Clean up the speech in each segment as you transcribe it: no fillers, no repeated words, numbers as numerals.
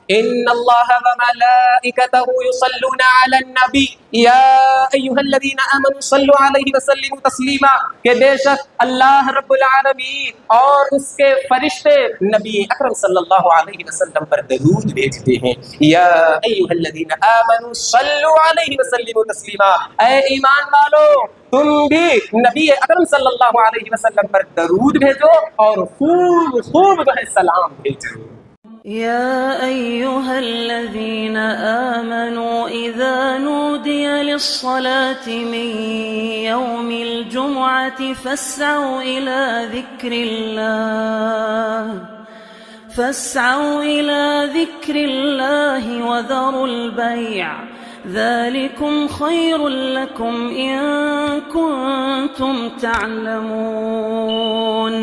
ان اللہ وملائکتہ یصلون علی النبی یا ایھا الذین آمنوا صلوا علیہ وسلموا تسلیما، کہ بے شک اللہ رب العالمین اور اس کے فرشتے نبی اکرم صلی اللہ علیہ وسلم پر درود بھیجتے ہیں۔ یا ایھا الذین آمنوا صلوا علیہ وسلموا تسلیما، اے ایمان والو تم بھی نبی اکرم صلی اللہ علیہ وسلم پر درود بھیجو اور خوب خوب سلام بھیجو۔ يا أيها الذين آمنوا إذا نودي للصلاة من يوم الجمعة فاسعوا إلى ذكر الله وذروا البيع ذلكم خير لكم إن كنتم تعلمون۔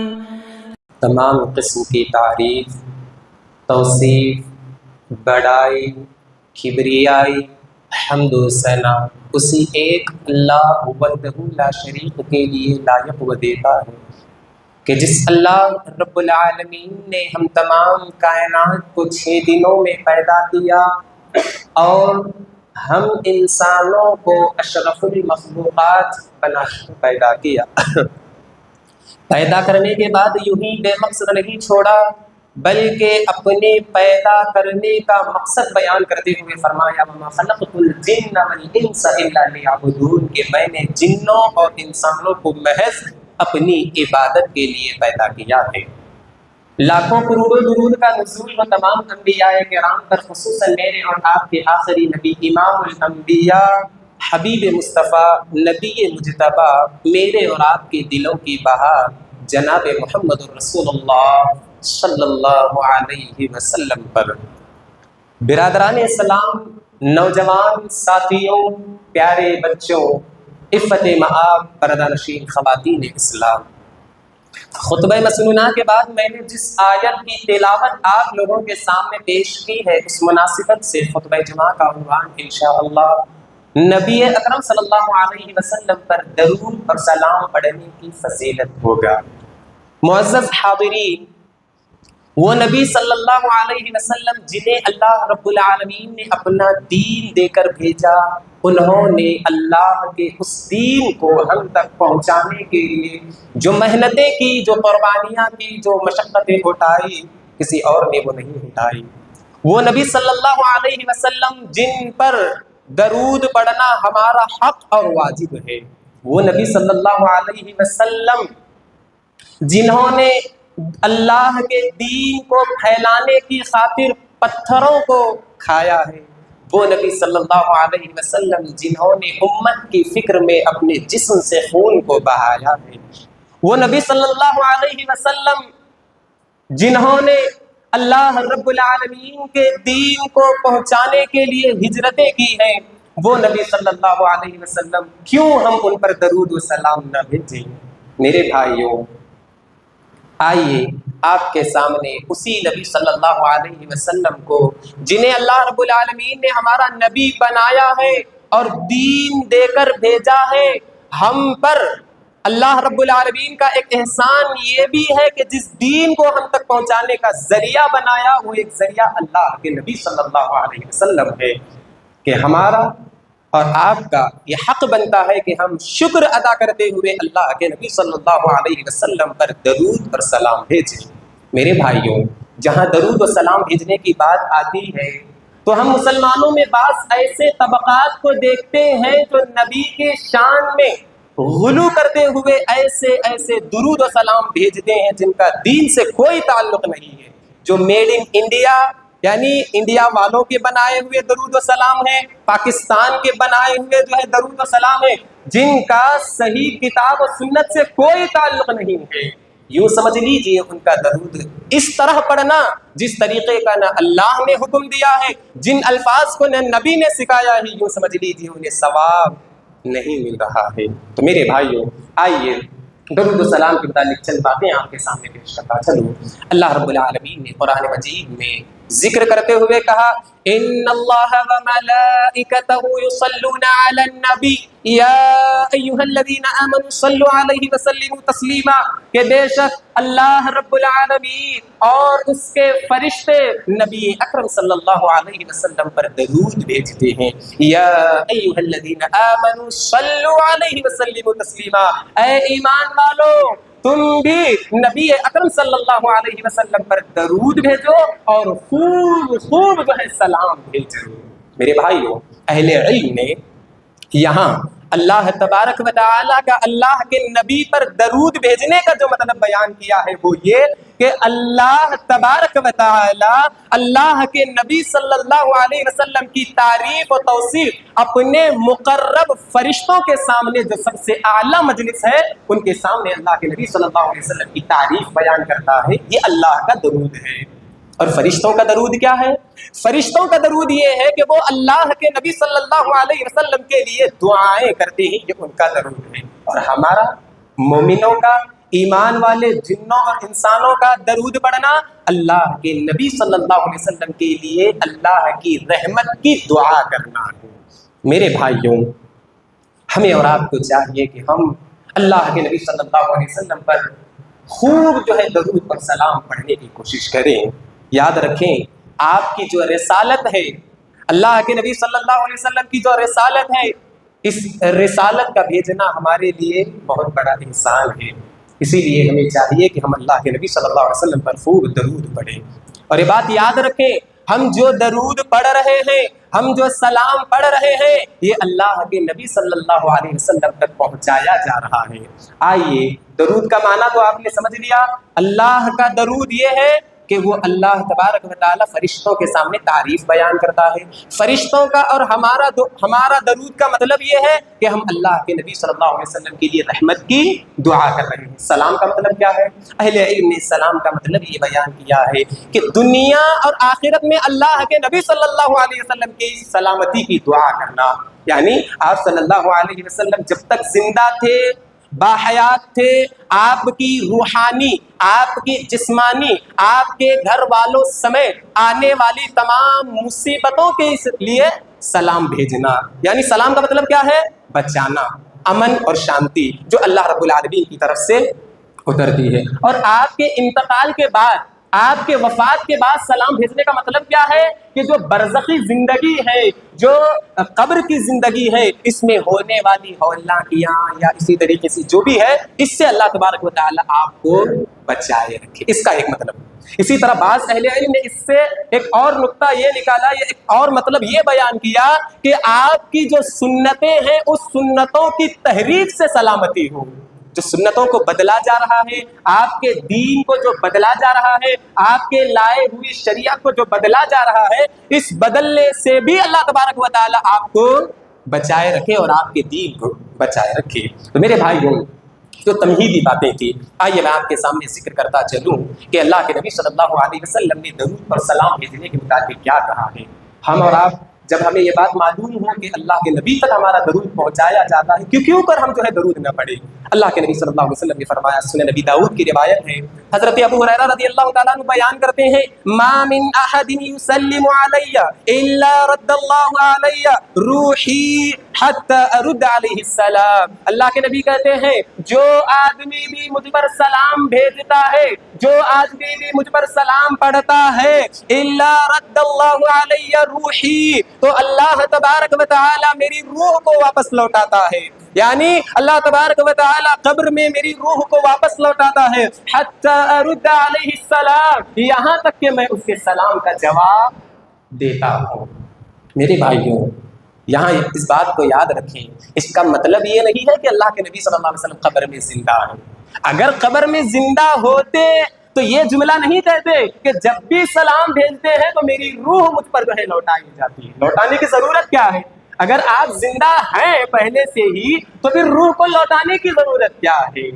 تمام قسم کی تعریف، توصیف، بڑائی، کبریائی، حمد و ثنا اسی ایک اللہ وحدہ لا شریک کے لیے لائق و دیتا ہے، کہ جس اللہ رب العالمین نے ہم تمام کائنات کو 6 دنوں میں پیدا کیا اور ہم انسانوں کو اشرف المخلوقات بنا پیدا کیا۔ پیدا کرنے کے بعد یوں ہی بے مقصد نہیں چھوڑا، بلکہ اپنے پیدا کرنے کا مقصد بیان کرتے ہوئے فرمایا وَمَا خَلَقْتُ الْجِنَّ وَالْإِنسَ إِلَّا لِيَعْبُدُونَ، کہ میں نے جنوں اور انسانوں کو محض اپنی عبادت کے لیے پیدا کیا ہے۔ لاکھوں کروڑوں درود کا نزول و تمام انبیاء کرام پر، خصوصاً میرے اور آپ کے آخری نبی امام الانبیاء حبیب مصطفیٰ نبی مجتبیٰ، میرے اور آپ کے دلوں کی بہار جناب محمد رسول اللہ صلی اللہ علیہ وسلم پر۔ برادران اسلام، نوجوان ساتھیوں، پیارے بچوں، عفت مآب، پردہ نشین خواتین اسلام، خطبہ مسنونہ کے بعد میں نے جس آیت کی تلاوت آپ لوگوں کے سامنے پیش کی ہے، اس مناسبت سے خطبہ جمعہ کا عنوان انشاءاللہ نبی اکرم صلی اللہ علیہ وسلم پر درود اور سلام پڑھنے کی فضیلت ہوگا۔ معزز حاضرین، وہ نبی صلی اللہ علیہ وسلم جنہیں اللہ رب العالمین نے اپنا دین دے کر بھیجا، انہوں نے اللہ کے اس دین کو ہم تک پہنچانے کے لیے جو محنتیں کی، جو قربانیاں کی، جو مشقتیں اٹھائی، کسی اور نے وہ نہیں اٹھائی۔ وہ نبی صلی اللہ علیہ وسلم جن پر درود پڑھنا ہمارا حق اور واجب ہے، وہ نبی صلی اللہ علیہ وسلم جنہوں نے اللہ کے دین کو پھیلانے کی خاطر پتھروں کو کھایا ہے، وہ نبی صلی اللہ علیہ وسلم جنہوں نے امت کی فکر میں اپنے جسم سے خون کو بہایا ہے، وہ نبی صلی اللہ علیہ وسلم جنہوں نے اللہ رب العالمین کے دین کو پہنچانے کے لیے ہجرتیں کی ہیں، وہ نبی صلی اللہ علیہ وسلم، کیوں ہم ان پر درود و سلام نہ بھیجیں؟ میرے بھائیوں، آئیے آپ کے سامنے اسی نبی صلی اللہ علیہ وسلم کو جنہیں اللہ رب العالمین نے ہمارا نبی بنایا ہے اور دین دے کر بھیجا ہے، ہم پر اللہ رب العالمین کا ایک احسان یہ بھی ہے کہ جس دین کو ہم تک پہنچانے کا ذریعہ بنایا، وہ ایک ذریعہ اللہ کے نبی صلی اللہ علیہ وسلم ہے، کہ ہمارا اور آپ کا یہ حق بنتا ہے کہ ہم شکر ادا کرتے ہوئے اللہ کے نبی صلی اللہ علیہ وسلم پر درود اور سلام بھیجیں۔ میرے بھائیوں، جہاں درود و سلام بھیجنے کی بات آتی ہے تو ہم مسلمانوں میں بعض ایسے طبقات کو دیکھتے ہیں جو نبی کے شان میں غلو کرتے ہوئے ایسے درود و سلام بھیجتے ہیں جن کا دین سے کوئی تعلق نہیں ہے، جو میڈ ان انڈیا یعنی انڈیا والوں کے بنائے ہوئے درود و سلام ہیں، پاکستان کے بنائے ہوئے جو ہے درود و سلام ہے، جن کا صحیح کتاب و سنت سے کوئی تعلق نہیں ہے۔ یوں سمجھ لیجئے ان کا درود اس طرح پڑھنا جس طریقے کا نہ اللہ نے حکم دیا ہے، جن الفاظ کو نہ نبی نے سکھایا ہے، یوں سمجھ لیجئے انہیں ثواب نہیں مل رہا ہے۔ تو میرے بھائیوں، آئیے درود و سلام کے متعلق چند باتیں آپ کے سامنے پیش کرتا چلوں۔ اللہ رب العالمین نے قرآن مجید میں ذکر کرتے ہوئے کہا ان اللہ و ملائکتہ یصلون علی النبی یا ایھا الذین آمنوا صلوا علیہ وسلموا تسلیما، کہ بے شک اللہ رب العالمین اور اس کے فرشتے نبی اکرم صلی اللہ علیہ وسلم پر درود بھیجتے ہیں۔ یا ایھا الذین آمنوا صلوا علیہ وسلموا تسلیما، اے ایمان والو تم بھی نبی اکرم صلی اللہ علیہ وسلم پر درود بھیجو اور خوب خوب جو ہے سلام بھیجو۔ میرے بھائیو، اہل علم نے یہاں اللہ تبارک و تعالیٰ کا اللہ کے نبی پر درود بھیجنے کا جو مطلب بیان کیا ہے وہ یہ کہ اللہ تبارک و تعالیٰ اللہ کے نبی صلی اللہ علیہ وسلم کی تعریف و توصیف اپنے مقرب فرشتوں کے سامنے، جو سب سے اعلیٰ مجلس ہے ان کے سامنے اللہ کے نبی صلی اللہ علیہ وسلم کی تعریف بیان کرتا ہے۔ یہ اللہ کا درود ہے۔ اور فرشتوں کا درود کیا ہے؟ فرشتوں کا درود یہ ہے کہ وہ اللہ کے نبی صلی اللہ علیہ وسلم کے لیے دعائیں کرتے ہیں، یہ ان کا درود ہے۔ اور ہمارا مومنوں کا، ایمان والے جنوں اور انسانوں کا درود پڑھنا اللہ کے نبی صلی اللہ علیہ وسلم کے لیے اللہ کی رحمت کی دعا کرنا ہے۔ میرے بھائیوں، ہمیں اور آپ کو چاہیے کہ ہم اللہ کے نبی صلی اللہ علیہ وسلم پر خوب جو ہے درود اور سلام پڑھنے کی کوشش کریں۔ یاد رکھیں، آپ کی جو رسالت ہے، اللہ کے نبی صلی اللہ علیہ وسلم کی جو رسالت ہے، اس رسالت کا بھیجنا ہمارے لیے بہت بڑا احسان ہے۔ اسی لیے ہمیں چاہیے کہ ہم اللہ کے نبی صلی اللہ علیہ وسلم پر خوب درود پڑھیں۔ اور یہ بات یاد رکھیں، ہم جو درود پڑھ رہے ہیں، ہم جو سلام پڑھ رہے ہیں، یہ اللہ کے نبی صلی اللہ علیہ وسلم تک پہنچایا جا رہا ہے۔ آئیے، درود کا معنی تو آپ نے سمجھ لیا۔ اللہ کا درود یہ ہے کہ وہ اللہ تبارک و تعالیٰ فرشتوں کے سامنے تعریف بیان کرتا ہے۔ فرشتوں کا اور ہمارا درود کا مطلب یہ ہے کہ ہم اللہ کے نبی صلی اللہ علیہ وسلم کے لیے رحمت کی دعا کر رہے ہیں۔ سلام کا مطلب کیا ہے؟ اہل علم نے سلام کا مطلب یہ بیان کیا ہے کہ دنیا اور آخرت میں اللہ کے نبی صلی اللہ علیہ وسلم کی سلامتی کی دعا کرنا، یعنی آپ صلی اللہ علیہ وسلم جب تک زندہ تھے، باحیات تھے، آپ کی روحانی، آپ کی جسمانی، آپ کے گھر والوں سمیت آنے والی تمام مصیبتوں کے لیے سلام بھیجنا، یعنی سلام کا مطلب کیا ہے؟ بچانا، امن اور شانتی جو اللہ رب العالمین کی طرف سے اترتی ہے۔ اور آپ کے انتقال کے بعد، آپ کے وفات کے بعد سلام بھیجنے کا مطلب کیا ہے؟ کہ جو برزخی زندگی ہے، جو قبر کی زندگی ہے، اس میں ہونے والی ہولناکیاں یا اسی طریقے سے جو بھی ہے، اس سے اللہ تبارک و تعالیٰ آپ کو بچائے رکھے، اس کا ایک مطلب۔ اسی طرح بعض اہل علم نے اس سے ایک اور نقطہ یہ نکالا، یہ ایک اور مطلب یہ بیان کیا کہ آپ کی جو سنتیں ہیں اس سنتوں کی تحریف سے سلامتی ہو۔ جو سنتوں کو بدلا جا رہا ہے، آپ کے دین کو جو بدلا جا رہا ہے، آپ کے لائے ہوئی شریعت کو جو بدلا جا رہا ہے، اس بدلنے سے بھی اللہ تبارک و تعالیٰ آپ کو بچائے رکھے اور آپ کے دین کو بچائے رکھے۔ تو میرے بھائیوں، جو تمہیدی باتیں تھی، آئیے میں آپ کے سامنے ذکر کرتا چلوں کہ اللہ کے نبی صلی اللہ علیہ وسلم نے درود پر سلام بھیجنے کے متعلق کیا کہا ہے۔ ہم اور آپ جب ہمیں یہ بات معلوم ہو کہ اللہ کے نبی تک ہمارا درود پہنچایا جاتا ہے، کیوں کر ہم جو ہے درود نہ پڑھیں؟ اللہ کے نبی صلی اللہ علیہ وسلم نے فرمایا، سنن نبی داؤد کی روایت ہے، حضرت ابو ہریرہ رضی اللہ تعالیٰ عنہ بیان کرتے ہیں، ما من احد یسلم علی الا رد اللہ علی روحی حتی ارد علیہ السلام۔ اللہ کے نبی کہتے ہیں، جو آدمی بھی مجھ پر سلام بھیجتا ہے، جو آدمی بھی مجھ پر سلام پڑھتا ہے، الا رد اللہ علی روحی، تو اللہ تبارک و تعالیٰ میری روح کو واپس لوٹاتا ہے، یعنی اللہ تبارک و تعالیٰ قبر میں میری روح کو واپس لوٹاتا ہے، حتی ارد علیہ السلام، یہاں تک کہ میں اس کے سلام کا جواب دیتا ہوں۔ میرے بھائیوں، یہاں اس بات کو یاد رکھیں، اس کا مطلب یہ نہیں ہے کہ اللہ کے نبی صلی اللہ علیہ وسلم قبر میں زندہ ہیں۔ اگر قبر میں زندہ ہوتے تو یہ جملہ نہیں کہتے کہ جب بھی سلام بھیجتے ہیں تو میری روح مجھ پر جو ہے لوٹائی جاتی ہے۔ لوٹانے کی ضرورت کیا ہے؟ اگر آپ زندہ ہیں پہلے سے ہی تو پھر روح کو لوٹانے کی ضرورت کیا ہے؟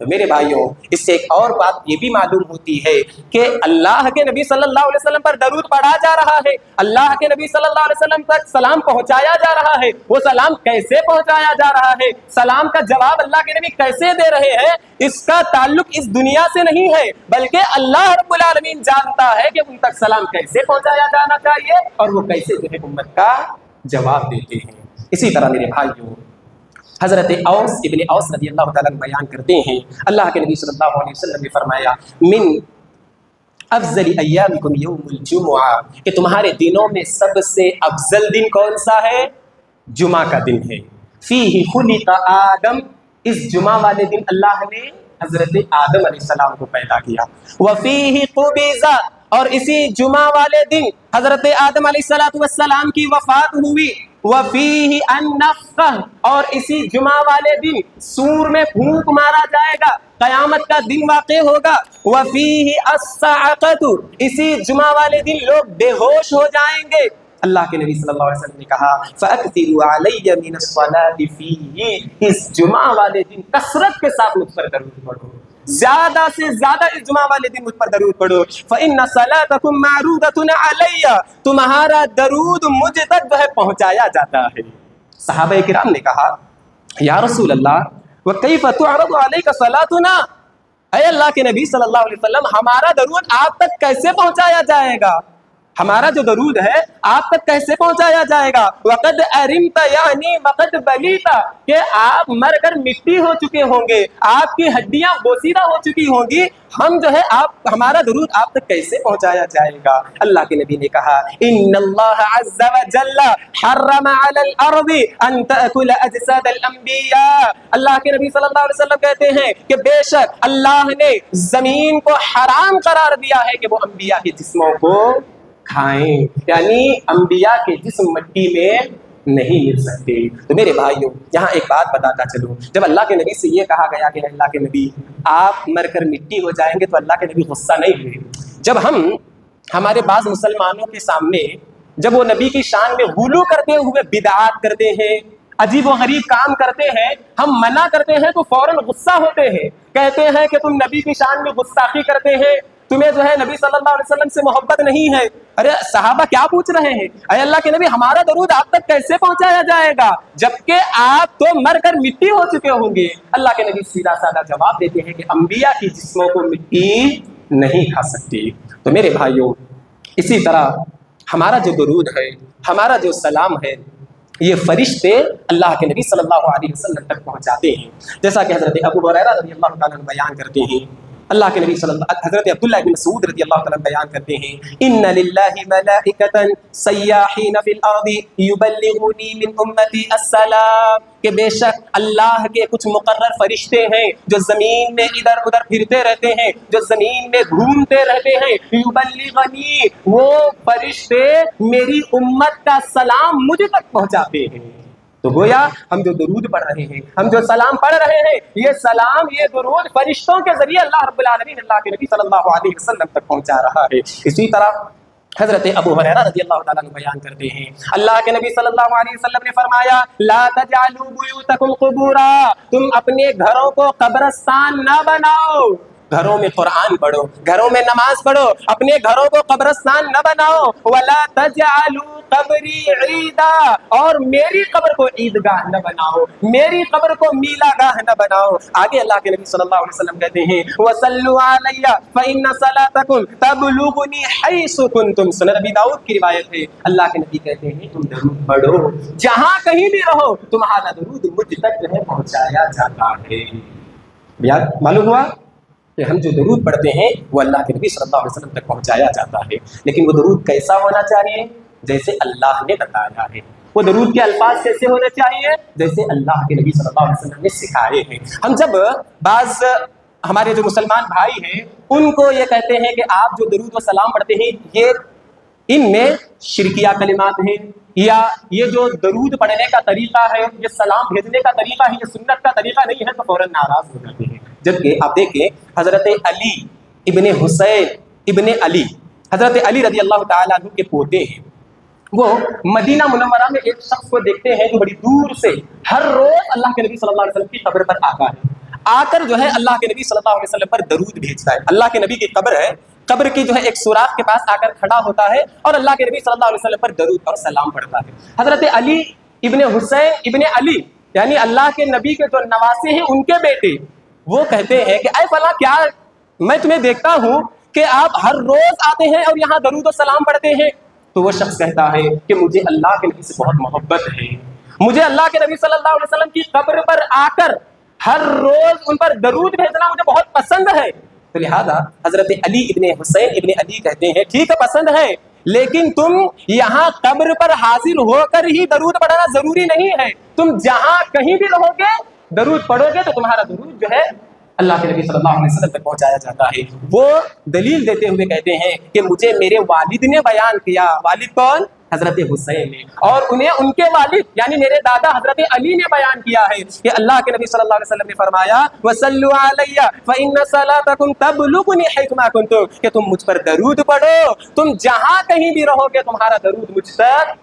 تو میرے بھائیوں اس سے ایک اور بات یہ بھی معلوم ہوتی ہے کہ اللہ کے نبی صلی اللہ علیہ وسلم پر درود پڑھا جا رہا ہے، اللہ کے نبی صلی اللہ علیہ وسلم تک سلام پہنچایا جا رہا ہے۔ وہ سلام کیسے پہنچایا جا رہا ہے، سلام کا جواب اللہ کے نبی کیسے دے رہے ہیں، اس کا تعلق اس دنیا سے نہیں ہے، بلکہ اللہ رب العالمین جانتا ہے کہ ان تک سلام کیسے پہنچایا جانا چاہیے اور وہ کیسے جو ہے امت کا جواب دیتے ہیں۔ اسی طرح میرے بھائیوں حضرت اوس ابن اوس رضی اللہ تعالیٰ بیان کرتے ہیں، اللہ کے نبی صلی اللہ علیہ وسلم نے فرمایا من افضل ایامکم یوم الجمعہ، کہ تمہارے دنوں میں سب سے افضل دن کون سا ہے؟ جمعہ کا دن ہے۔ فیہ خلق آدم، اس جمعہ والے دن اللہ نے حضرت آدم علیہ السلام کو پیدا کیا۔ وفیہ قبض، اور اسی جمعہ والے دن حضرت آدم علیہ السلام کی وفات ہوئی۔ وفیہ النفخہ، اور اسی جمعہ والے دن سور میں پھونک مارا جائے گا، قیامت کا دن واقع ہوگا۔ وفیہ الصاعقۃ، اسی جمعہ والے دن لوگ بے ہوش ہو جائیں گے۔ اللہ کے نبی صلی اللہ علیہ وسلم نے کہا فَأَكْثِرُوا عَلَيَّ مِنَ الصَّلَاةِ فِيهِ، اس جمعہ والے دن کثرت کے ساتھ مجھ پر درود پڑھو، زیادہ سے زیادہ اس جمعہ والے دن مجھ پر درود پڑھو۔ فَإِنَّ صَلَاتَكُمْ مَعْرُودَةٌ عَلَيَّ، تمہارا درود مجھ تک جو ہے پہنچایا جاتا ہے۔ صحابہ کرام نے کہا یا رسول اللہ وَكَيْفَ تُعْرَضُ عَلَيْكَ صَلَاتُنَا، اے اللہ کے نبی صلی اللہ علیہ وسلم ہمارا درود آپ تک کیسے پہنچایا جائے گا، ہمارا جو درود ہے آپ تک کیسے پہنچایا جائے گا؟ وقد ارمت یعنی وقد بلیت، کہ آپ مر کر مٹی ہو چکے ہوں گے، آپ کی ہڈیاں بوسیدہ ہو چکی ہوں گی، ہم جو ہے ہمارا درود آپ تک کیسے پہنچایا جائے گا؟ اللہ کے نبی نے کہا ان اللہ عز وجل حرم علی الارض ان تأکل اجساد الانبیاء، اللہ کے نبی صلی اللہ علیہ وسلم کہتے ہیں کہ بے شک اللہ نے زمین کو حرام قرار دیا ہے کہ وہ انبیاء کے جسموں کو کھائیں، یعنی انبیاء کے جسم مٹی میں نہیں مل سکتے۔ تو میرے بھائیوں یہاں ایک بات بتاتا چلوں، جب اللہ کے نبی سے یہ کہا گیا کہ اللہ کے نبی آپ مر کر مٹی ہو جائیں گے، تو اللہ کے نبی غصہ نہیں ہوئے۔ جب ہمارے بعض مسلمانوں کے سامنے جب وہ نبی کی شان میں غلو کرتے ہوئے بدعات کرتے ہیں، عجیب و غریب کام کرتے ہیں، ہم منع کرتے ہیں تو فوراً غصہ ہوتے ہیں، کہتے ہیں کہ تم نبی کی شان میں گستاخی کرتے ہیں، تمہیں جو ہے نبی صلی اللہ علیہ وسلم سے محبت نہیں ہے۔ ارے صحابہ کیا پوچھ رہے ہیں، اے اللہ کے نبی ہمارا درود آپ تک کیسے پہنچایا جائے گا جبکہ آپ تو مر کر مٹی ہو چکے ہوں گے؟ اللہ کے نبی سیدھا سادہ جواب دیتے ہیں کہ انبیاء کی جسموں کو مٹی نہیں کھا سکتی۔ تو میرے بھائیوں اسی طرح ہمارا جو درود ہے، ہمارا جو سلام ہے، یہ فرشتے اللہ کے نبی صلی اللہ علیہ وسلم تک پہنچاتے ہیں، جیسا کہ حضرت ابو ہریرہ رضی اللہ تعالیٰ عنہ بیان کرتے ہیں۔ اللہ کے نبی حضرت عبداللہ بن مسعود رضی اللہ تعالیٰ بیان کرتے ہیں ان للہ ملائکۃ سیاحین فی الارض یبلغونی من امتی السلام، کہ بے شک اللہ کے کچھ مقرر فرشتے ہیں جو زمین میں ادھر ادھر پھرتے رہتے ہیں، جو زمین میں گھومتے رہتے ہیں، یبلغنی، وہ فرشتے میری امت کا سلام مجھ تک پہنچاتے ہیں۔ تو گویا ہم جو درود پڑھ رہے ہیں، ہم جو سلام پڑھ رہے ہیں، یہ سلام، یہ درود فرشتوں کے ذریعے اللہ رب العالمین اللہ کے نبی صلی اللہ علیہ وسلم تک پہنچا رہا ہے۔ اسی طرح حضرت ابو ہریرہ رضی اللہ تعالیٰ عنہ بیان کرتے ہیں اللہ کے نبی صلی اللہ علیہ وسلم نے فرمایا لا تجعلوا بیوتکم قبورا، تم اپنے گھروں کو قبرستان نہ بناؤ، گھروں میں قرآن پڑھو، گھروں میں نماز پڑھو، اپنے گھروں کو قبرستان نہ بناؤ۔ وَلَا تَجْعَلُوا قَبْرِي عِيدًا، اور میری قبر کو عیدگاہ نہ بناؤ، میری قبر کو میلہ گاہ نہ بناؤ۔ آگے اللہ کے نبی صلی اللہ علیہ وسلم کہتے ہیں وَصَلُّوا عَلَيَّ فَإِنَّ صَلَاتَكُمْ تَبْلُغُنِي حَيْثُ كُنْتُمْ، سنن ابی داؤد کی روایت ہے، اللہ کے نبی کہتے ہیں تم درود پڑھو، جہاں کہیں بھی رہو تمہارا درود مجھ تک جو ہے پہنچایا جاتا ہے۔ معلوم ہوا کہ ہم جو درود پڑھتے ہیں وہ اللہ کے نبی صلی اللہ علیہ وسلم تک پہنچایا جاتا ہے، لیکن وہ درود کیسا ہونا چاہیے؟ جیسے اللہ نے بتایا ہے۔ وہ درود کے الفاظ کیسے ہونے چاہیے؟ جیسے اللہ کے نبی صلی اللہ علیہ وسلم نے سکھائے ہیں۔ ہم جب بعض ہمارے جو مسلمان بھائی ہیں ان کو یہ کہتے ہیں کہ آپ جو درود و سلام پڑھتے ہیں یہ ان میں شرکیہ کلمات ہیں، یا یہ جو درود پڑھنے کا طریقہ ہے، یہ سلام بھیجنے کا طریقہ ہے، یہ سنت کا طریقہ نہیں ہے، تو فوراً ناراض ہو جاتے ہیں۔ جبکہ آپ دیکھیں حضرت علی ابن حسین ابن علی، حضرت علی رضی اللہ تعالیٰ عنہ کے پوتے ہیں، وہ مدینہ منورہ میں ایک شخص کو دیکھتے ہیں جو بڑی دور سے ہر روز اللہ کے نبی صلی اللہ علیہ وسلم کی قبر پر آتا ہے، آ کر جو ہے اللہ کے نبی صلی اللہ علیہ وسلم پر درود بھیجتا ہے. اللہ کے نبی کی قبر ہے, قبر کی جو ہے ایک سوراخ کے پاس آ کر کھڑا ہوتا ہے اور اللہ کے نبی صلی اللہ علیہ وسلم پر درود اور سلام پڑھتا ہے. حضرت علی ابن حسین ابن علی یعنی اللہ کے نبی کے جو نواسے ہیں ان کے بیٹے, وہ کہتے ہیں کہ اے فلاں, کیا میں تمہیں دیکھتا ہوں کہ آپ ہر روز آتے ہیں اور یہاں درود و سلام پڑھتے ہیں. تو وہ شخص کہتا ہے کہ مجھے اللہ کے نبی سے بہت محبت ہے, مجھے اللہ کے نبی صلی اللہ علیہ وسلم کی قبر پر آ کر ہر روز ان پر درود بھیجنا مجھے بہت پسند ہے. تو لہذا حضرت علی ابن حسین ابن علی کہتے ہیں ٹھیک ہے پسند ہے, لیکن تم یہاں قبر پر حاضر ہو کر ہی درود پڑھنا ضروری نہیں ہے. تم جہاں کہیں بھی رہو گے درود پڑھو گے تو تمہارا درود جو ہے اللہ کے نبی صلی اللہ علیہ وسلم تک پہنچایا جاتا ہے. وہ دلیل دیتے ہوئے کہتے ہیں کہ مجھے میرے والد نے بیان کیا. والد کون؟ حضرت حسین نے. اور انہیں ان کے والد یعنی میرے دادا حضرت علی نے بیان کیا ہے کہ اللہ کے نبی صلی اللہ علیہ وسلم نے فرمایا وَصَلُّوا عَلَيَّ فَإِنَّ صَلَاتَكُمْ تَبْلُغُنِي حَيْثُمَا كُنتُمْ, کہ تم مجھ پر درود پڑھو, تم جہاں کہیں بھی رہو گے تمہارا درود مجھ تک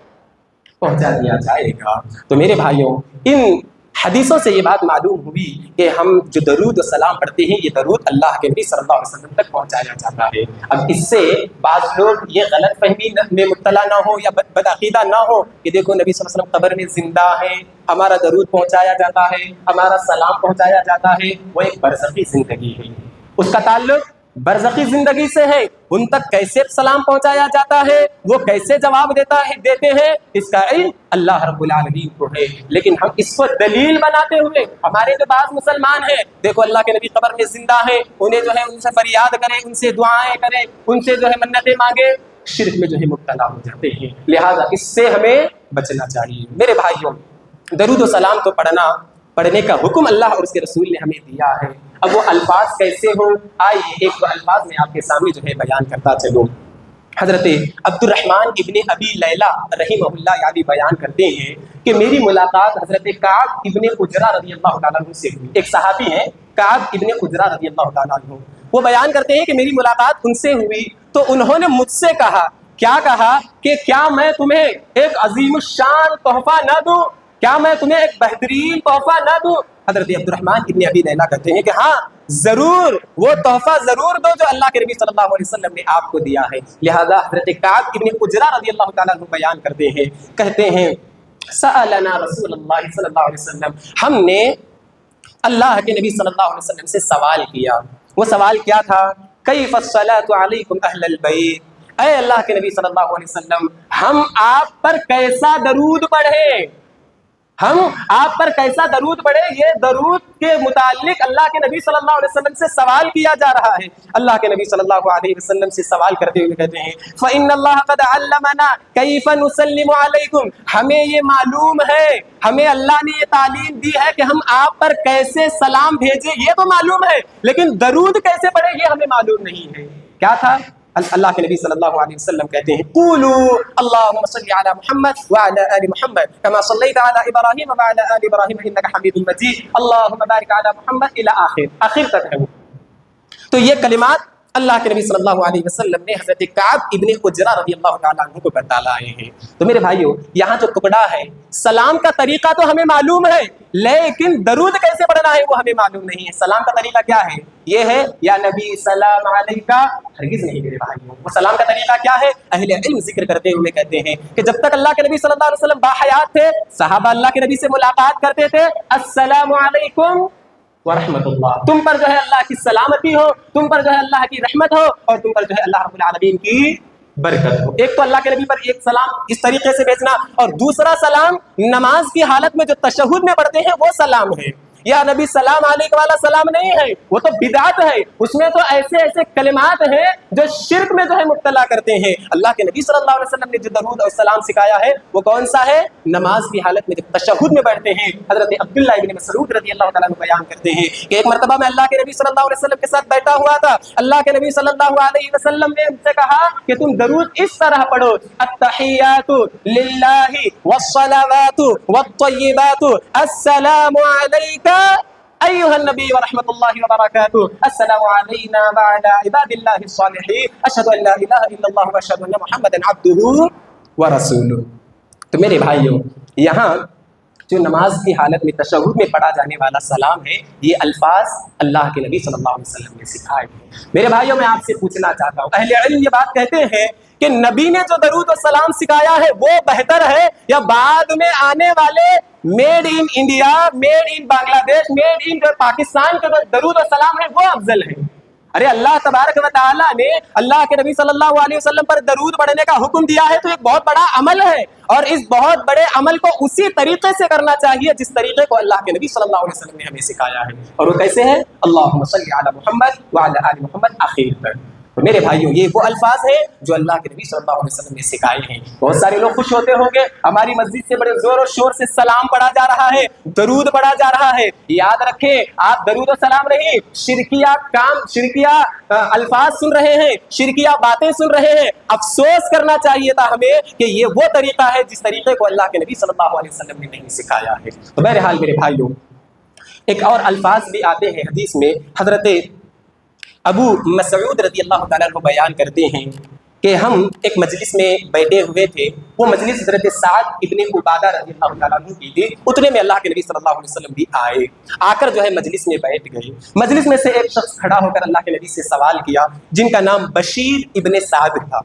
پہنچا دیا جائے گا. تو میرے بھائیوں, ان حدیثوں سے یہ بات معلوم ہوئی کہ ہم جو درود و سلام پڑھتے ہیں یہ درود اللہ کے نبی صلی اللہ علیہ وسلم تک پہنچایا جاتا ہے. اب اس سے بعض لوگ یہ غلط فہمی میں مبتلا نہ ہو یا بدعقیدہ نہ ہو کہ دیکھو نبی صلی اللہ علیہ وسلم قبر میں زندہ ہیں, ہمارا درود پہنچایا جاتا ہے, ہمارا سلام پہنچایا جاتا ہے. وہ ایک برزخی زندگی ہے, اس کا تعلق برزخی زندگی سے ہے. ان تک کیسے سلام پہنچایا جاتا ہے, وہ کیسے جواب دیتے ہیں, اس کا علم اللہ رب العالمین کو ہے. لیکن ہم اس کو دلیل بناتے ہوئے ہمارے جو بعض مسلمان ہیں دیکھو اللہ کے نبی قبر میں زندہ ہیں, انہیں جو ہے ان سے فریاد کریں, ان سے دعائیں کریں, ان سے جو ہے منتیں مانگے, شرک میں جو ہے مبتلا ہو جاتے ہیں. لہذا اس سے ہمیں بچنا چاہیے. میرے بھائیوں, درود و سلام تو پڑھنے کا حکم اللہ اور اس کے رسول نے ہمیں دیا ہے. اب وہ الفاظ کیسے ہوں, آئیے ایک دو الفاظ میں آپ کے سامنے جو ہے بیان کرتا چلوں. حضرت عبد الرحمن ابن ابی لیلہ رحمہ اللہ یعنی بیان کرتے ہیں کہ میری ملاقات حضرت کعب ابن عجرہ رضی اللہ تعالیٰ عنہ سے ہوئی. ایک صحابی ہیں کعب ابن عجرہ رضی اللہ تعالیٰ عنہ, وہ بیان کرتے ہیں کہ میری ملاقات ان سے ہوئی تو انہوں نے مجھ سے کہا, کیا کہا کہ کیا میں تمہیں ایک عظیم الشان تحفہ نہ دوں, کیا میں تمہیں ایک بہترین تحفہ نہ دوں. حضرت عبد الرحمن ابن ابی لیلہ کہتے ہیں کہ ہاں ضرور, وہ تحفہ ضرور دو جو اللہ کے نبی صلی اللہ علیہ وسلم نے آپ کو دیا ہے. لہذا حضرت کعب ابن عجرہ رضی اللہ تعالیٰ عنہ بیان کرتے ہیں, کہتے ہیں سألنا رسول اللہ صلی اللہ علیہ وسلم, ہم نے اللہ کے نبی صلی اللہ علیہ وسلم سے سوال کیا. وہ سوال کیا تھا, کیف الصلاۃ علیکم اہل البیت, اے اللہ کے نبی صلی اللہ علیہ وسلم ہم آپ پر کیسا درود پڑھیں, ہم آپ پر کیسا درود پڑھے. یہ درود کے متعلق اللہ کے نبی صلی اللہ علیہ وسلم سے سوال کیا جا رہا ہے. اللہ کے نبی صلی اللہ علیہ وسلم سے سوال کرتے ہوئے کہتے ہیں فَإِنَّ اللَّهَ قَدْ عَلَّمَنَا كَيْفَ نُسَلِّمُ عَلَيْكُمْ, ہمیں یہ معلوم ہے, ہمیں اللہ نے یہ تعلیم دی ہے کہ ہم آپ پر کیسے سلام بھیجیں, یہ تو معلوم ہے, لیکن درود کیسے پڑھیں یہ ہمیں معلوم نہیں ہے. کیا تھا؟ اللہ کے نبی صلی اللہ علیہ وسلم کہتے ہیں قولوا اللهم صل على محمد وعلى آل محمد كما صليت على ابراہیم وعلى آل ابراہیم انك حمید مجید اللهم بارک على محمد الى آخر تک ہے. تو یہ کلمات اللہ کے نبی صلی اللہ علیہ وسلم نے حضرت کعب ابن عجرہ رضی اللہ تعالیٰ عنہ کو بتلائے ہیں. تو میرے بھائیوں, یہاں جو ٹکڑا ہے سلام کا طریقہ تو ہمیں معلوم ہے, لیکن درود کیسے پڑھنا ہے وہ ہمیں معلوم نہیں ہے. سلام کا طریقہ کیا ہے؟ یہ ہے یا نبی سلام علیکہ, ہرگز نہیں میرے بھائیوں. وہ سلام کا طریقہ کیا ہے؟ اہل علم ذکر کرتے ہوئے کہتے ہیں کہ جب تک اللہ کے نبی صلی اللہ علیہ وسلم باحیات تھے, صحابہ اللہ کے نبی سے ملاقات کرتے تھے, السلام علیکم ورحمۃ اللہ, تم پر جو ہے اللہ کی سلامتی ہو, تم پر جو ہے اللہ کی رحمت ہو, اور تم پر جو ہے اللہ رب العالمین کی برکت ہو. ایک تو اللہ کے نبی پر ایک سلام اس طریقے سے بھیجنا, اور دوسرا سلام نماز کی حالت میں جو تشہد میں پڑھتے ہیں وہ سلام ہے. یا نبی سلام علیکم والا سلام نہیں ہے, وہ تو بدعت ہے, اس میں تو ایسے کلمات ہیں جو شرک میں جو ہے مبتلا کرتے ہیں. اللہ کے نبی صلی اللہ علیہ وسلم نے جو درود اور سلام سکھایا ہے وہ کون سا ہے؟ نماز کی حالت میں جب تشہد میں بیٹھتے ہیں. حضرت عبداللہ ابن مسعود رضی اللہ تعالیٰ عنہ بیان کرتے ہیں کہ ایک مرتبہ میں اللہ کے نبی صلی اللہ علیہ وسلم کے ساتھ بیٹھا ہوا تھا. اللہ کے نبی صلی اللہ علیہ وسلم نے ان سے کہا کہ تم درود اس طرح پڑھو, التحیات للہ والصلوات والطیبات السلام علیک أيها النبي ورحمة الله وبركاته, السلام علينا وعلى عباد الله الصالحين, أشهد أن لا إله إلا الله وأشهد أن محمدا عبده ورسوله. تو میرے بھائیوں, یہاں جو نماز کی حالت میں تشہد میں پڑھا جانے والا سلام ہے، یہ الفاظ اللہ کے نبی صلی اللہ علیہ وسلم نے سکھائے ہیں۔ میرے بھائیوں، میں آپ سے پوچھنا چاہتا ہوں، اہل علم یہ بات کہتے ہیں کہ نبی نے جو درود و سلام سکھایا ہے وہ بہتر ہے یا بعد میں آنے والے made in India, made in Bangladesh, made ان پاکستان کے جو درود و سلام ہے وہ افضل ہے؟ ارے اللہ تبارک و تعالیٰ نے اللہ کے نبی صلی اللہ علیہ وسلم پر درود پڑھنے کا حکم دیا ہے، تو ایک بہت بڑا عمل ہے، اور اس بہت بڑے عمل کو اسی طریقے سے کرنا چاہیے جس طریقے کو اللہ کے نبی صلی اللہ علیہ وسلم نے ہمیں سکھایا ہے۔ اور وہ کیسے ہے؟ اللہم صلی علی محمد وعلی آل محمد آخر تک۔ تو میرے بھائیوں، یہ وہ الفاظ ہیں جو اللہ کے نبی صلی اللہ علیہ وسلم نے سکھائے ہیں۔ بہت سارے لوگ خوش ہوتے ہوں گے، ہماری مسجد سے بڑے زور و شور سے سلام پڑھا جا رہا ہے، درود پڑھا جا رہا ہے۔ یاد رکھیں، آپ درود و سلام نہیں، شرکیہ الفاظ سن رہے ہیں، شرکیہ باتیں سن رہے ہیں۔ افسوس کرنا چاہیے تھا ہمیں کہ یہ وہ طریقہ ہے جس طریقے کو اللہ کے نبی صلی اللہ علیہ وسلم نے نہیں سکھایا ہے۔ تو بہرحال میرے بھائیوں، ایک اور الفاظ بھی آتے ہیں حدیث میں، حضرت ابو مسعود رضی اللہ تعالیٰ عنہ بیان کرتے ہیں کہ ہم ایک مجلس میں بیٹھے ہوئے تھے، وہ مجلس حضرت سعد ابن عبادہ رضی اللہ تعالیٰ عنہ کی تھی۔ اتنے میں اللہ کے نبی صلی اللہ علیہ وسلم بھی آئے، آ کر جو ہے مجلس میں بیٹھ گئے۔ مجلس میں سے ایک شخص کھڑا ہو کر اللہ کے نبی سے سوال کیا، جن کا نام بشیر ابن سعد تھا۔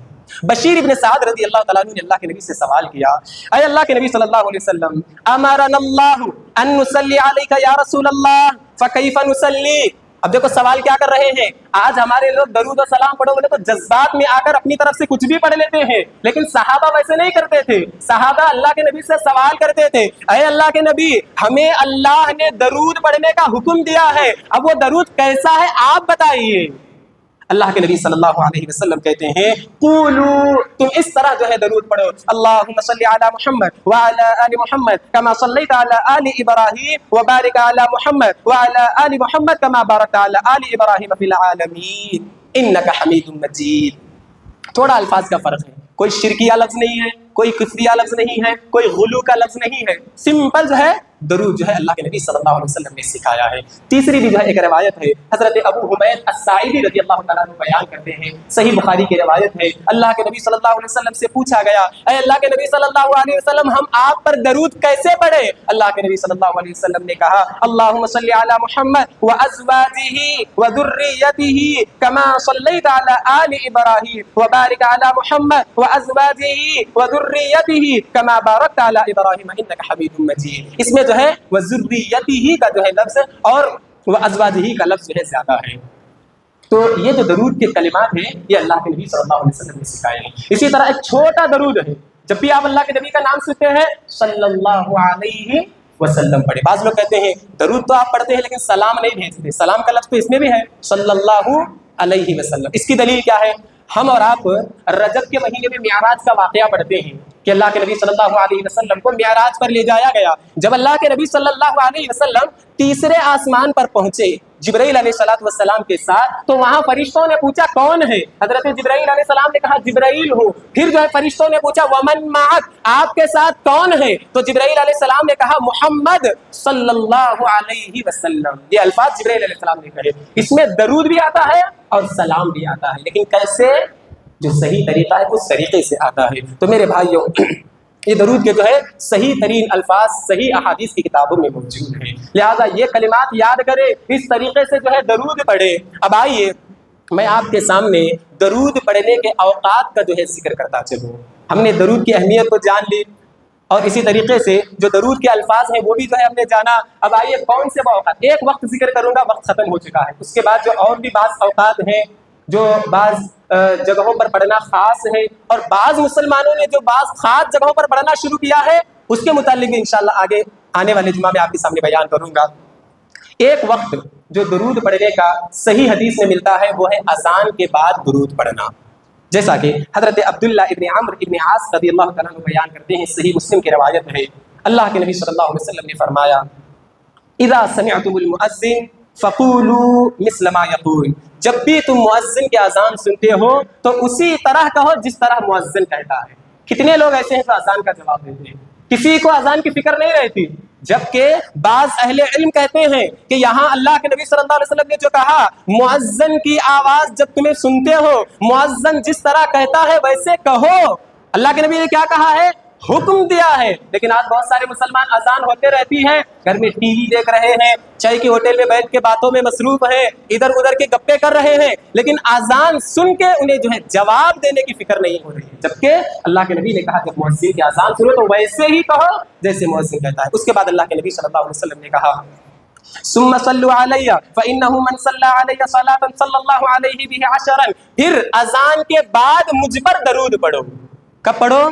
بشیر ابن سعد رضی اللہ تعالیٰ عنہ نے اللہ کے نبی سے سوال کیا، اے اللہ کے نبی صلی اللہ علیہ وسلم، امرنا اللہ ان نصلی علیک یا رسول اللہ فکیف نصلی۔ اب دیکھو سوال کیا کر رہے ہیں، آج ہمارے لوگ درود و سلام پڑھو بولے تو جذبات میں آ کر اپنی طرف سے کچھ بھی پڑھ لیتے ہیں، لیکن صحابہ ویسے نہیں کرتے تھے۔ صحابہ اللہ کے نبی سے سوال کرتے تھے، اے اللہ کے نبی، ہمیں اللہ نے درود پڑھنے کا حکم دیا ہے، اب وہ درود کیسا ہے آپ بتائیے۔ اللہ کے نبی صلی اللہ علیہ وسلم کہتے ہیں، قولو، تم اس طرح جو ہے درود پڑھو، اللہم صلی علی محمد وعلی آل محمد کما صلیت علی آل ابراہیم وبارک علی محمد وعلی آل محمد کما بارکت علی آل ابراہیم فی العالمین انک حمید مجید۔ تھوڑا الفاظ کا فرق ہے، کوئی شرکیہ لفظ نہیں ہے، کوئی کفریہ لفظ نہیں ہے، کوئی غلو کا لفظ نہیں ہے، سمپل جو ہے درود جو ہے اللہ کے نبی صلی اللہ علیہ وسلم نے سکھایا ہے۔ تیسری بھی جو ہے ایک روایت ہے، حضرت ابو حمید الساعدی رضی اللہ تعالیٰ عنہ بیان کرتے ہیں، صحیح بخاری کی روایت ہے، اللہ کے نبی صلی اللہ علیہ وسلم سے پوچھا گیا، اے اللہ کے نبی صلی اللہ علیہ وسلم، ہم آپ پر درود کیسے پڑھے؟ اللہ کے نبی صلی اللہ علیہ وسلم نے کہا، اللہم صلی علی محمد وازواجہ وذریتہ کما صلیت علی آل ابراہیم وبارک علی محمد وازواجہ وذریتہ کما بارکت علی ابراہیم انک حمید مجید۔ اس میں جو ہے وذریتہ کا جو ہے لفظ اور وازواجہ کا لفظ جو ہے زیادہ ہے۔ تو یہ جو درود کے کلمات ہیں یہ اللہ کے نبی صلی اللہ علیہ وسلم نے سکھائے ہیں۔ اسی طرح ایک چھوٹا درود ہے، جب بھی آپ اللہ کے نبی کا نام سنتے ہیں صلی اللہ علیہ وسلم پڑھے۔ بعض لوگ کہتے ہیں درود تو آپ پڑھتے ہیں لیکن سلام نہیں بھیجتے، سلام کا لفظ تو اس میں بھی ہے صلی اللہ علیہ وسلم۔ اس کی دلیل کیا ہے؟ ہم اور آپ رجب کے مہینے میں معراج کا واقعہ پڑھتے ہیں کہ اللہ کے نبی صلی اللہ علیہ وسلم کو معراج پر لے جایا گیا۔ جب اللہ کے نبی صلی اللہ علیہ وسلم تیسرے آسمان پر پہنچے جبرائیل علیہ السلام کے ساتھ، تو وہاں فرشتوں نے پوچھا کون ہے؟ حضرت جبرائیل علیہ السلام نے کہا جبرائیل ہوں۔ پھر جو ہے فرشتوں نے پوچھا ومن معک، آپ کے ساتھ کون ہے؟ تو جبرائیل علیہ السلام نے کہا محمد صلی اللہ علیہ وسلم۔ یہ الفاظ جبرائیل علیہ السلام نے کہے۔ اس میں درود بھی آتا ہے اور سلام بھی آتا ہے، لیکن کیسے؟ جو صحیح طریقہ ہے اس طریقے سے آتا ہے۔ تو میرے بھائیوں، یہ درود کے جو ہے صحیح ترین الفاظ صحیح احادیث کی کتابوں میں موجود ہیں، لہذا یہ کلمات یاد کرے، اس طریقے سے جو ہے درود پڑھے۔ اب آئیے میں آپ کے سامنے درود پڑھنے کے اوقات کا جو ہے ذکر کرتا چلوں۔ ہم نے درود کی اہمیت کو جان لی، اور اسی طریقے سے جو درود کے الفاظ ہیں وہ بھی جو ہے ہم نے جانا۔ اب آئیے کون سے وہ اوقات، ایک وقت ذکر کروں گا، وقت ختم ہو چکا ہے، اس کے بعد جو اور بھی بعض اوقات ہیں جو بعض جگہوں پر پڑھنا خاص ہے، اور بعض مسلمانوں نے جو بعض خاص جگہوں پر پڑھنا شروع کیا ہے اس کے متعلق بھی انشاءاللہ آگے آنے والے جمعہ میں آپ کے سامنے بیان کروں گا۔ ایک وقت جو درود پڑھنے کا صحیح حدیث میں ملتا ہے وہ ہے اذان کے بعد درود پڑھنا، جیسا کہ حضرت عبداللہ ابن عمرو ابن عاص رضی اللہ تعالیٰ عنہ بیان کرتے ہیں، صحیح مسلم کی روایت ہے، اللہ کے نبی صلی اللہ علیہ وسلم نے فرمایا اذا سمعتم المؤذن فقولوا مثل ما يقول، جب بھی تم مؤذن کی اذان سنتے ہو تو اسی طرح کہو جس طرح مؤذن کہتا ہے۔ کتنے لوگ ایسے ہیں جو اذان کا جواب دیتے ہیں، کسی کو اذان کی فکر نہیں رہتی، جبکہ بعض اہل علم کہتے ہیں کہ یہاں اللہ کے نبی صلی اللہ علیہ وسلم نے جو کہا مؤذن کی آواز جب تمہیں سنتے ہو، مؤذن جس طرح کہتا ہے ویسے کہو۔ اللہ کے نبی نے کیا کہا ہے؟ حکم دیا ہے۔ لیکن آج بہت سارے مسلمان اذان ہوتے رہتی ہیں، گھر میں ٹی وی دیکھ رہے ہیں، چائے کی ہوٹل میں بیٹھ کے باتوں میں مصروف ہیں، ادھر ادھر کے گپے کر رہے ہیں، لیکن اذان سن کے انہیں جو ہے جواب دینے کی فکر نہیں ہو رہی ہے۔ جبکہ اللہ کے نبی نے کہا کہ مؤذن کی اذان سنو تو ویسے ہی کہو جیسے مؤذن کہتا ہے۔ اس کے بعد اللہ کے نبی صلی اللہ علیہ وسلم نے کہا ثم صلوا علی فانه من صلى علی صلاۃ صلی اللہ علیہ بہ عشرا، پھر اذان کے بعد مجھ پر درود پڑھو۔ کب پڑھو؟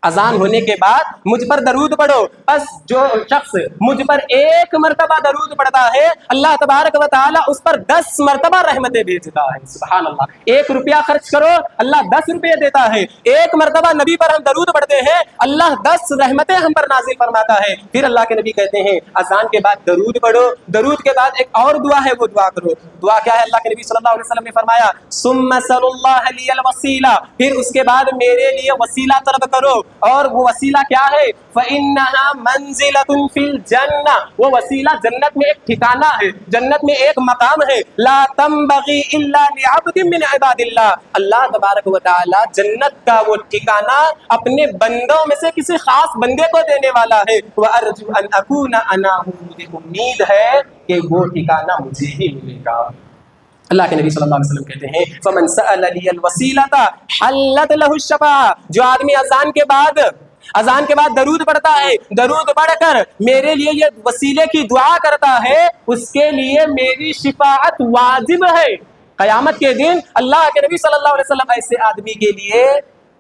اذان ہونے کے بعد مجھ پر درود پڑھو۔ بس جو شخص مجھ پر ایک مرتبہ درود پڑھتا ہے اللہ تبارک و تعالیٰ اس پر 10 مرتبہ رحمتیں بھیجتا ہے۔ سبحان اللہ، 1 روپیہ خرچ کرو اللہ 10 روپے دیتا ہے، 1 مرتبہ نبی پر ہم درود پڑھتے ہیں اللہ 10 رحمتیں ہم پر نازل فرماتا ہے۔ پھر اللہ کے نبی کہتے ہیں اذان کے بعد درود پڑھو، درود کے بعد ایک اور دعا ہے وہ دعا کرو۔ دعا کیا ہے؟ اللہ کے نبی صلی اللہ علیہ وسلم نے فرمایا ثم صل اللہ لی الوسیلہ، پھر اس کے بعد میرے لیے وسیلہ طلب کرو، اور وہ وسیلہ کیا ہے؟ فَإِنَّهَا مَنزِلَةٌ فِي الْجَنَّةِ، وہ وسیلہ جنت میں ایک ٹھکانہ ہے، جنت میں ایک مقام ہے۔ لا تنبغی الا لعبد من عباد اللہ، اللہ تبارک و تعالی جنت کا وہ ٹھکانہ اپنے بندوں میں سے کسی خاص بندے کو دینے والا ہے۔ وَأَرْجُو أَنْ أَكُونَ أَنَا هُ، مجھے امید ہے کہ وہ ٹھکانہ مجھے ہی ملے گا۔ اللہ کے نبی صلی اللہ علیہ وسلم کہتے ہیں فَمَنْ سَأَلَ لِيَ الْوَسِيلَةَ حَلَّتْ لَهُ الشَّفَاعَةُ، جو آدمی اذان کے بعد درود پڑھتا ہے، درود پڑھ کر میرے لیے یہ وسیلے کی دعا کرتا ہے، اس کے لیے میری شفاعت واجب ہے۔ قیامت کے دن اللہ کے نبی صلی اللہ علیہ وسلم ایسے آدمی کے لیے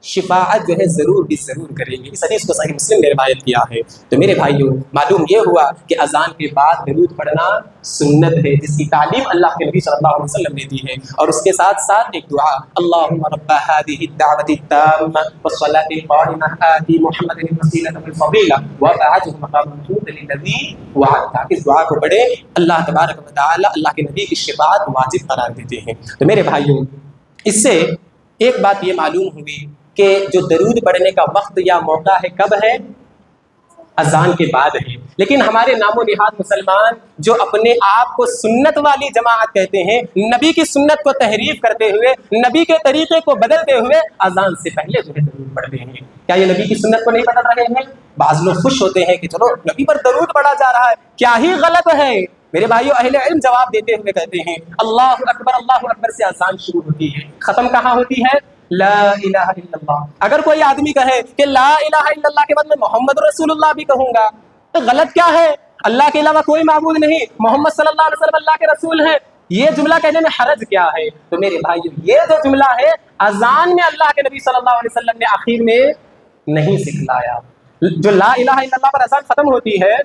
شفاعت جو ہے ضرور بھی ضرور کریں گے۔ اس حدیث کو صحیح مسلم نے روایت کیا ہے۔ تو میرے بھائیوں، معلوم یہ ہوا کہ اذان کے بعد درود پڑھنا سنت ہے، جس کی تعلیم اللہ کے نبی صلی اللہ علیہ وسلم نے دی ہے، اور اس کے ساتھ ساتھ ایک دعا اللہم رب هذه الدعوة التامة والصلاة القائمة آت محمد الوسیلة والفضیلہ وابعثه مقاما محمودا الذی وعدته۔ اس دعا کو پڑھے اللہ تبارک و تعالی اللہ کے نبی کی شفاعت واجب قرار دیتے ہیں۔ تو میرے بھائیوں، اس سے ایک بات یہ معلوم ہوئی کہ جو درود پڑھنے کا وقت یا موقع ہے کب ہے؟ اذان کے بعد ہے۔ لیکن ہمارے نام و نہاد مسلمان جو اپنے آپ کو سنت والی جماعت کہتے ہیں، نبی کی سنت کو تحریف کرتے ہوئے، نبی کے طریقے کو بدلتے ہوئے اذان سے پہلے جو ہے درود پڑھتے ہیں۔ کیا یہ نبی کی سنت کو نہیں بدل رہے ہیں؟ بعض لوگ خوش ہوتے ہیں کہ چلو نبی پر درود پڑھا جا رہا ہے، کیا ہی غلط ہے؟ میرے بھائیو، اہل علم جواب دیتے ہوئے کہتے ہیں اللہ اکبر سے اذان شروع ہوتی ہے، ختم کہاں ہوتی ہے؟ لا الہ الا اللہ۔ اگر کوئی آدمی کہے کہ لا الہ الا اللہ کے بعد میں محمد رسول اللہ بھی کہوں گا تو غلط کیا ہے؟ اللہ کے علاوہ کوئی معبود نہیں، محمد صلی اللہ علیہ وسلم اللہ کے رسول ہیں، یہ جملہ کہنے میں حرج کیا ہے؟ تو میرے بھائیو، یہ جو جملہ ہے اذان میں اللہ کے نبی صلی اللہ علیہ وسلم نے آخر میں نہیں سکھلایا۔ جو لا الہ الا اللہ پر اذان ختم ہوتی ہے،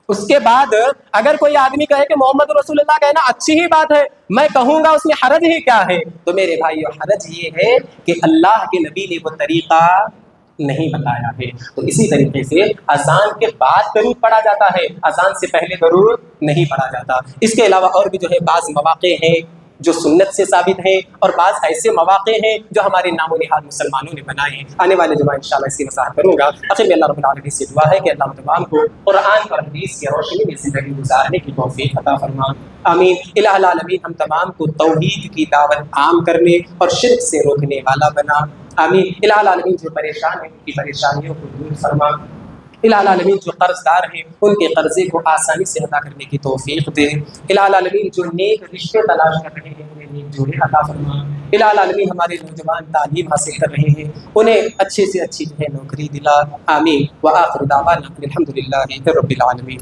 اس کے بعد اگر کوئی آدمی کہے کہ محمد رسول اللہ کہنا اچھی ہی بات ہے، میں کہوں گا، اس میں حرج ہی کیا ہے؟ تو میرے بھائیو، حرج یہ ہے کہ اللہ کے نبی نے وہ طریقہ نہیں بتایا ہے۔ تو اسی طریقے سے اذان کے بعد درود پڑھا جاتا ہے، اذان سے پہلے درود نہیں پڑھا جاتا۔ اس کے علاوہ اور بھی جو ہے بعض مواقع ہیں جو سنت سے ثابت ہیں، اور بعض ایسے مواقع ہیں جو ہمارے نام و نہاد مسلمانوں نے بنائے ہیں۔ آنے والے جمعہ انشاءاللہ اس کی وضاحت کروں گا۔ آخر میں اللہ رب العالمین سے دعا ہے کہ اللہ تمام کو قرآن اور حدیث کی روشنی میں زندگی گزارنے کی توفیق عطا فرما، آمین۔ الہ العالمین ہم تمام کو توحید کی دعوت عام کرنے اور شرک سے روکنے والا بنا، آمین۔ الہ العالمین جو پریشان ہیں ان کی پریشانیوں کو دور فرما، الہ العالمین جو قرض دار ہیں ان کے قرضے کو آسانی سے ادا کرنے کی توفیق دے، الہ العالمین جو نیک رشتے تلاش کر رہے ہیں انہیں نیک جوڑے عطا فرما، الہ العالمین ہمارے نوجوان تعلیم حاصل کر رہے ہیں انہیں اچھے سے اچھی جو ہے نوکری دلا، آمین۔ وآخر دعوانا الحمدللہ رب العالمین۔